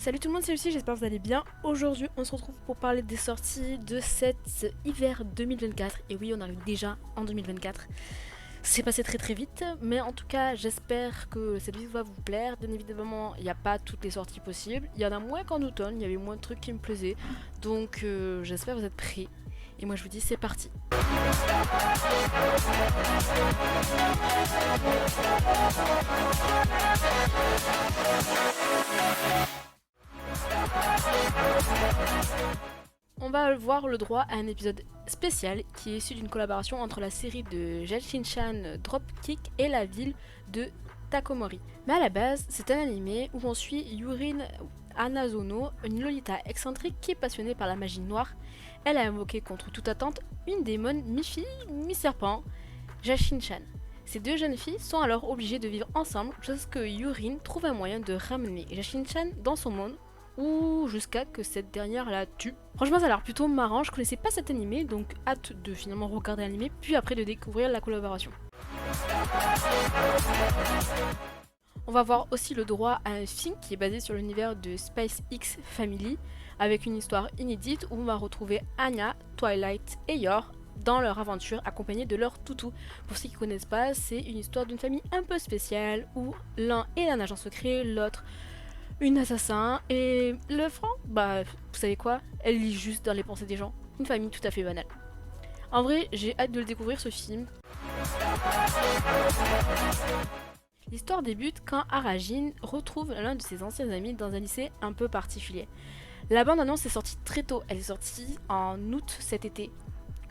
Salut tout le monde, c'est Lucie, j'espère que vous allez bien. Aujourd'hui, on se retrouve pour parler des sorties de cet hiver 2024. Et oui, on arrive déjà en 2024. C'est passé très très vite, mais en tout cas, j'espère que cette vidéo va vous plaire. Bien évidemment, il n'y a pas toutes les sorties possibles. Il y en a moins qu'en automne, il y avait moins de trucs qui me plaisaient. Donc, j'espère que vous êtes prêts. Et moi, je vous dis, c'est parti. On va avoir le droit à un épisode spécial qui est issu d'une collaboration entre la série de Genshin-chan Dropkick et la ville de Takomori. Mais à la base, c'est un animé où on suit Yurin Hanazono, une Lolita excentrique qui est passionnée par la magie noire. Elle a invoqué contre toute attente une démone mi-fille, mi-serpent, Jashin-chan. Ces deux jeunes filles sont alors obligées de vivre ensemble jusqu'à ce que Yurin trouve un moyen de ramener Jashin-chan dans son monde ou jusqu'à que cette dernière la tue. Franchement, ça a l'air plutôt marrant, je connaissais pas cet animé, donc hâte de finalement regarder l'animé, puis après de découvrir la collaboration. On va avoir aussi le droit à un film qui est basé sur l'univers de Space X Family, avec une histoire inédite où on va retrouver Anya, Twilight et Yor dans leur aventure accompagnés de leur toutou. Pour ceux qui ne connaissent pas, c'est une histoire d'une famille un peu spéciale où l'un est un agent secret, l'autre une assassin, et le franc, bah vous savez quoi, elle lit juste dans les pensées des gens. Une famille tout à fait banale. En vrai, j'ai hâte de le découvrir ce film. L'histoire débute quand Arajin retrouve l'un de ses anciens amis dans un lycée un peu particulier. La bande-annonce est sortie très tôt, elle est sortie en août cet été.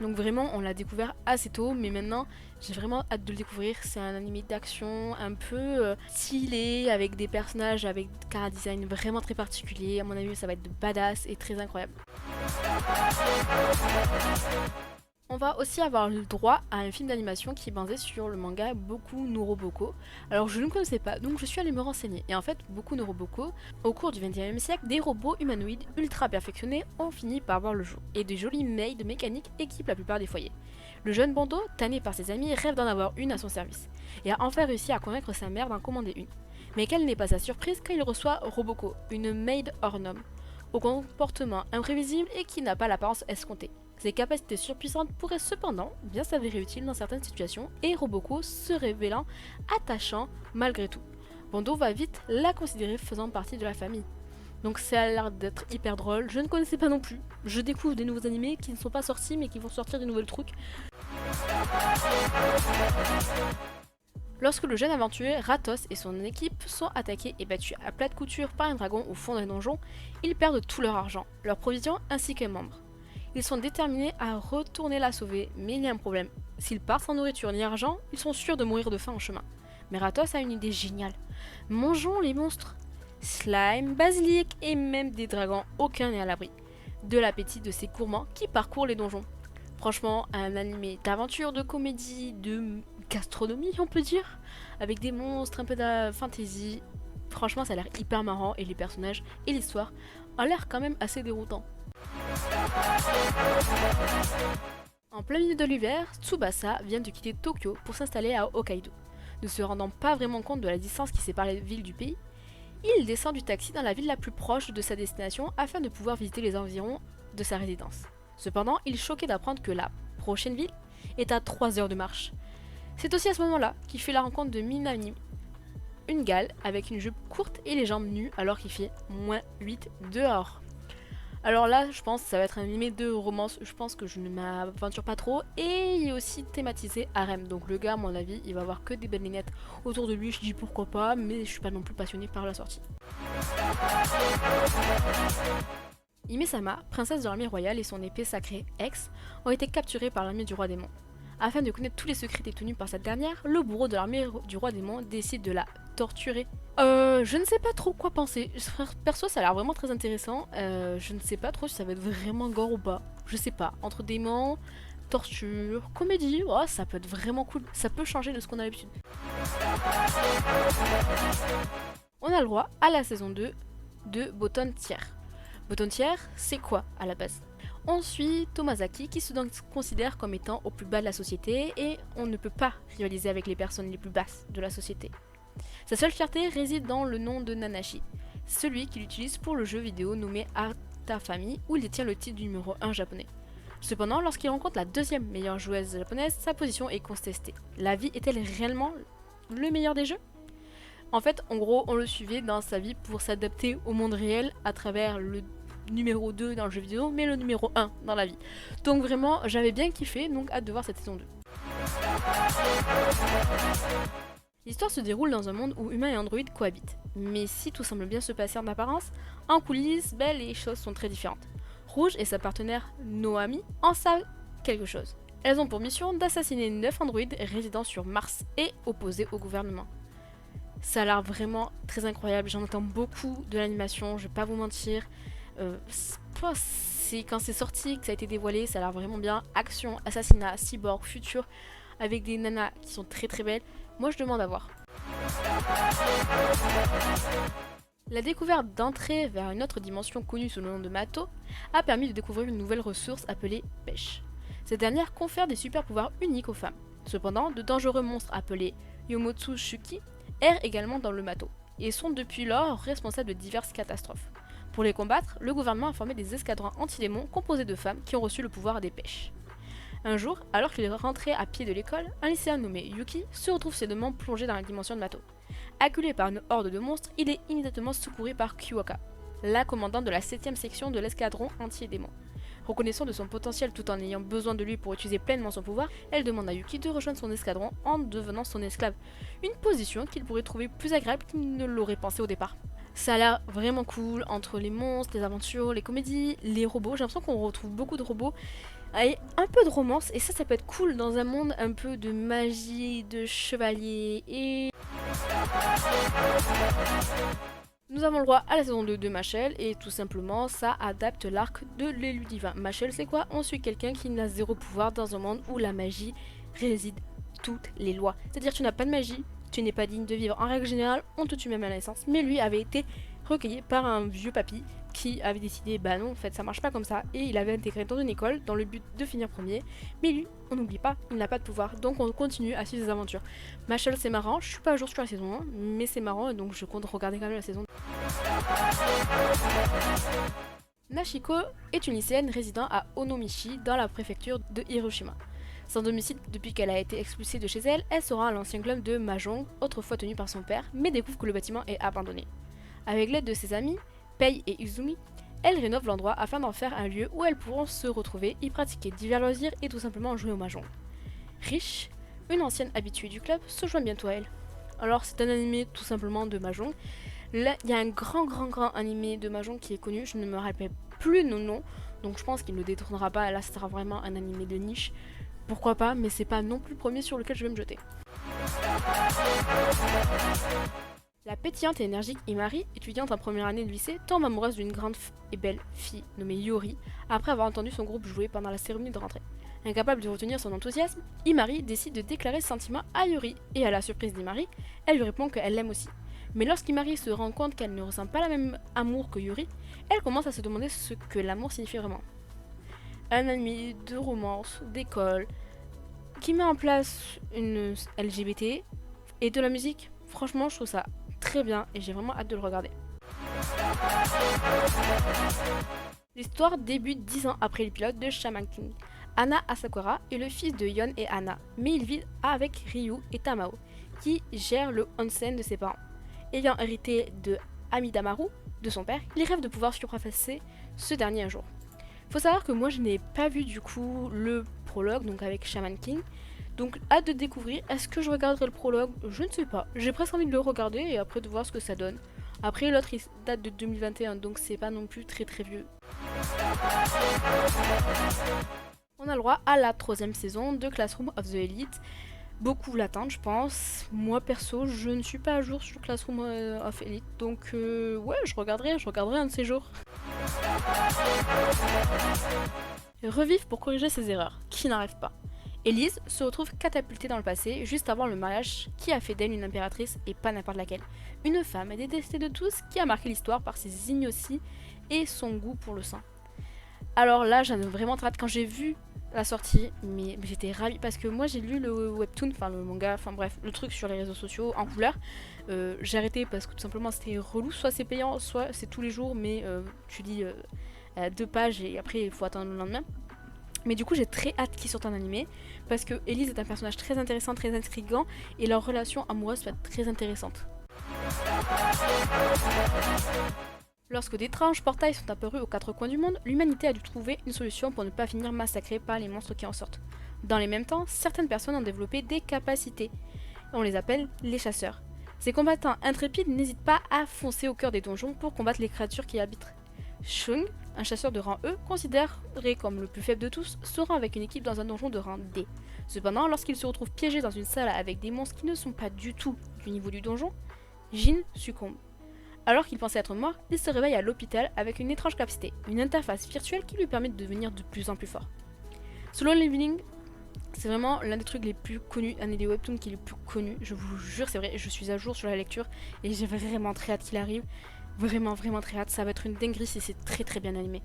Donc vraiment, on l'a découvert assez tôt, mais maintenant, j'ai vraiment hâte de le découvrir. C'est un animé d'action un peu stylé, avec des personnages avec un design vraiment très particulier. À mon avis, ça va être de badass et très incroyable. On va aussi avoir le droit à un film d'animation qui est basé sur le manga Boku no Roboko. Alors je ne connaissais pas, donc je suis allée me renseigner. Et en fait, Boku no Roboko, au cours du XXIe siècle, des robots humanoïdes ultra perfectionnés ont fini par voir le jour. Et de jolies maids mécaniques équipent la plupart des foyers. Le jeune Bando, tanné par ses amis, rêve d'en avoir une à son service. Et a enfin réussi à convaincre sa mère d'en commander une. Mais quelle n'est pas sa surprise quand il reçoit Roboko, une maid hors norme, au comportement imprévisible et qui n'a pas l'apparence escomptée. Ses capacités surpuissantes pourraient cependant bien s'avérer utiles dans certaines situations et Roboko se révélant attachant malgré tout. Bando va vite la considérer faisant partie de la famille. Donc ça a l'air d'être hyper drôle, je ne connaissais pas non plus. Je découvre des nouveaux animés qui ne sont pas sortis mais qui vont sortir des nouveaux trucs. Lorsque le jeune aventurier Ratos et son équipe sont attaqués et battus à plat de couture par un dragon au fond d'un donjon, ils perdent tout leur argent, leurs provisions ainsi qu'un membre. Ils sont déterminés à retourner la sauver, mais il y a un problème. S'ils partent sans nourriture ni argent, ils sont sûrs de mourir de faim en chemin. Mais Ratos a une idée géniale. Mangeons les monstres. Slime, basilic et même des dragons, aucun n'est à l'abri de l'appétit de ces gourmands qui parcourent les donjons. Franchement, un animé d'aventure, de comédie, de gastronomie, on peut dire, avec des monstres, un peu de fantasy. Franchement, ça a l'air hyper marrant et les personnages et l'histoire ont l'air quand même assez déroutants. En plein milieu de l'hiver, Tsubasa vient de quitter Tokyo pour s'installer à Hokkaido. Ne se rendant pas vraiment compte de la distance qui sépare les villes du pays, il descend du taxi dans la ville la plus proche de sa destination afin de pouvoir visiter les environs de sa résidence. Cependant, il est choqué d'apprendre que la prochaine ville est à 3 heures de marche. C'est aussi à ce moment-là qu'il fait la rencontre de Minami, une gale avec une jupe courte et les jambes nues alors qu'il fait -8 dehors. Alors là, je pense que ça va être un animé de romance, je pense que je ne m'aventure pas trop, et il est aussi thématisé harem, donc le gars, à mon avis, il va avoir que des belles lunettes autour de lui, je dis pourquoi pas, mais je suis pas non plus passionnée par la sortie. Hime-sama, princesse de l'armée royale et son épée sacrée, X, ont été capturés par l'armée du roi démon. Afin de connaître tous les secrets détenus par cette dernière, le bourreau de l'armée du roi démon décide de la torturer. Je ne sais pas trop quoi penser. Perso, ça a l'air vraiment très intéressant. Je ne sais pas trop si ça va être vraiment gore ou pas. Je sais pas. Entre démons, torture, comédie, oh, ça peut être vraiment cool. Ça peut changer de ce qu'on a l'habitude. On a le droit à la saison 2 de Bottom Tier. Bottom Tier, c'est quoi à la base ? On suit Tomazaki qui se considère comme étant au plus bas de la société et on ne peut pas rivaliser avec les personnes les plus basses de la société. Sa seule fierté réside dans le nom de Nanashi. celui qu'il utilise pour le jeu vidéo nommé Atafami où il détient le titre du numéro 1 japonais. Cependant, lorsqu'il rencontre la deuxième meilleure joueuse japonaise, sa position est contestée. La vie est-elle réellement le meilleur des jeux? En fait, en gros, on le suivait dans sa vie pour s'adapter au monde réel à travers le numéro 2 dans le jeu vidéo, mais le numéro 1 dans la vie. Donc vraiment, j'avais bien kiffé, donc hâte de voir cette saison 2. L'histoire se déroule dans un monde où humains et androïdes cohabitent. Mais si tout semble bien se passer en apparence, en coulisses, les choses sont très différentes. Rouge et sa partenaire Noami en savent quelque chose. Elles ont pour mission d'assassiner 9 androïdes résidant sur Mars et opposés au gouvernement. Ça a l'air vraiment très incroyable, j'en entends beaucoup de l'animation, je vais pas vous mentir. C'est quand c'est sorti que ça a été dévoilé, ça a l'air vraiment bien. Action, assassinat, cyborg, futur, avec des nanas qui sont très très belles. Moi je demande à voir. La découverte d'entrée vers une autre dimension connue sous le nom de Mato a permis de découvrir une nouvelle ressource appelée pêche. Cette dernière confère des super pouvoirs uniques aux femmes. Cependant, de dangereux monstres appelés Yomotsu Shuki errent également dans le Mato et sont depuis lors responsables de diverses catastrophes. Pour les combattre, le gouvernement a formé des escadrons anti-démons composés de femmes qui ont reçu le pouvoir des pêches. Un jour, alors qu'il rentrait à pied de l'école, un lycéen nommé Yuki se retrouve soudainement plongé dans la dimension de Mato. Acculé par une horde de monstres, il est immédiatement secouru par Kyoka, la commandante de la 7ème section de l'escadron anti-démons. Reconnaissant de son potentiel tout en ayant besoin de lui pour utiliser pleinement son pouvoir, elle demande à Yuki de rejoindre son escadron en devenant son esclave. Une position qu'il pourrait trouver plus agréable qu'il ne l'aurait pensé au départ. Ça a l'air vraiment cool, entre les monstres, les aventures, les comédies, les robots. J'ai l'impression qu'on retrouve beaucoup de robots et un peu de romance. Et ça peut être cool dans un monde un peu de magie, de chevalier et... Nous avons le droit à la saison 2 de Machel et tout simplement ça adapte l'arc de l'élu divin. Machel c'est quoi? On suit quelqu'un qui n'a zéro pouvoir dans un monde où la magie réside toutes les lois. C'est-à-dire tu n'as pas de magie, tu n'es pas digne de vivre. En règle générale, on te tue même à la naissance. Mais lui avait été recueilli par un vieux papy qui avait décidé, bah non, en fait, ça marche pas comme ça. Et il avait intégré dans une école dans le but de finir premier. Mais lui, on n'oublie pas, il n'a pas de pouvoir. Donc on continue à suivre ses aventures. Machel, c'est marrant. Je suis pas à jour sur la saison 1, mais c'est marrant. Et donc je compte regarder quand même la saison 2. Nashiko est une lycéenne résidant à Onomichi dans la préfecture de Hiroshima. Sans domicile depuis qu'elle a été expulsée de chez elle, elle se rend à l'ancien club de Mahjong, autrefois tenu par son père, mais découvre que le bâtiment est abandonné. Avec l'aide de ses amis, Pei et Izumi, elle rénove l'endroit afin d'en faire un lieu où elles pourront se retrouver, y pratiquer divers loisirs et tout simplement jouer au Mahjong. Riche, une ancienne habituée du club, se joint bientôt à elle. Alors c'est un animé tout simplement de Mahjong. Là, il y a un grand animé de Mahjong qui est connu, je ne me rappelle plus le nom, donc je pense qu'il ne le détournera pas, là ce sera vraiment un animé de niche. Pourquoi pas, mais c'est pas non plus le premier sur lequel je vais me jeter. La pétillante et énergique Imari, étudiante en première année de lycée, tombe amoureuse d'une grande et belle fille nommée Yori, après avoir entendu son groupe jouer pendant la cérémonie de rentrée. Incapable de retenir son enthousiasme, Imari décide de déclarer ses sentiments à Yori, et à la surprise d'Imari, elle lui répond qu'elle l'aime aussi. Mais lorsqu'Imari se rend compte qu'elle ne ressent pas le même amour que Yuri, elle commence à se demander ce que l'amour signifie vraiment. Un ami de romance, d'école, qui met en place une LGBT et de la musique. Franchement, je trouve ça très bien et j'ai vraiment hâte de le regarder. L'histoire débute 10 ans après le pilote de Shaman King. Anna Asakura est le fils de Yon et Anna, mais il vit avec Ryu et Tamao, qui gèrent le onsen de ses parents. Ayant hérité de Amidamaru, de son père, il rêve de pouvoir surpasser ce dernier un jour. Faut savoir que moi je n'ai pas vu du coup le prologue, donc avec Shaman King, donc hâte de découvrir. Est-ce que je regarderai le prologue? Je ne sais pas, j'ai presque envie de le regarder et après de voir ce que ça donne. Après l'autre il date de 2021, donc c'est pas non plus très vieux. On a le droit à la 3ème saison de Classroom of the Elite. Beaucoup l'attendent, je pense. Moi perso, je ne suis pas à jour sur Classroom of Elite, donc ouais, je regarderai un de ces jours. Revivre pour corriger ses erreurs, qui n'arrive pas. Élise se retrouve catapultée dans le passé, juste avant le mariage qui a fait d'elle une impératrice et pas n'importe laquelle. Une femme détestée de tous qui a marqué l'histoire par ses ignoties et son goût pour le sang. Alors là, j'en ai vraiment hâte. Quand j'ai vu la sortie, mais j'étais ravie parce que moi j'ai lu le webtoon, enfin le manga, enfin bref, le truc sur les réseaux sociaux en couleur. J'ai arrêté parce que tout simplement c'était relou, soit c'est payant, soit c'est tous les jours, mais tu lis 2 pages et après il faut attendre le lendemain. Mais du coup j'ai très hâte qu'il sorte en animé parce que Elise est un personnage très intéressant, très intriguant et leur relation amoureuse va être très intéressante. Lorsque d'étranges portails sont apparus aux 4 coins du monde, l'humanité a dû trouver une solution pour ne pas finir massacrée par les monstres qui en sortent. Dans les mêmes temps, certaines personnes ont développé des capacités. On les appelle les chasseurs. Ces combattants intrépides n'hésitent pas à foncer au cœur des donjons pour combattre les créatures qui y habitent. Shung, un chasseur de rang E, considéré comme le plus faible de tous, se rend avec une équipe dans un donjon de rang D. Cependant, lorsqu'il se retrouve piégé dans une salle avec des monstres qui ne sont pas du tout du niveau du donjon, Jin succombe. Alors qu'il pensait être mort, il se réveille à l'hôpital avec une étrange capacité, une interface virtuelle qui lui permet de devenir de plus en plus fort. Solo Leveling, c'est vraiment l'un des trucs les plus connus, un des webtoons qui est le plus connu, je vous jure, c'est vrai, je suis à jour sur la lecture et j'ai vraiment très hâte qu'il arrive. Vraiment, vraiment très hâte, ça va être une dinguerie si c'est très très bien animé.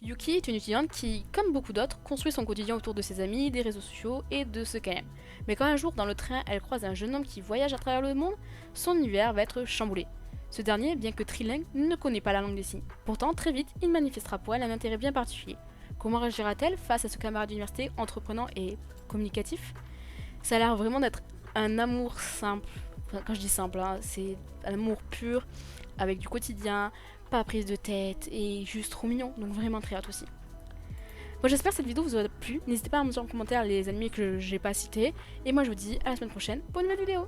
Yuki est une étudiante qui, comme beaucoup d'autres, construit son quotidien autour de ses amis, des réseaux sociaux et de ce qu'elle aime. Mais quand un jour, dans le train, elle croise un jeune homme qui voyage à travers le monde, son univers va être chamboulé. Ce dernier, bien que trilingue, ne connaît pas la langue des signes. Pourtant, très vite, il manifestera pour elle un intérêt bien particulier. Comment réagira-t-elle face à ce camarade d'université entreprenant et communicatif? Ça a l'air vraiment d'être un amour simple. Enfin, quand je dis simple, hein, c'est un amour pur, avec du quotidien, pas prise de tête et juste trop mignon, donc vraiment très hâte aussi. Bon, j'espère que cette vidéo vous aura plu, n'hésitez pas à me dire en commentaire les animés que j'ai pas cités, et moi je vous dis à la semaine prochaine pour une nouvelle vidéo.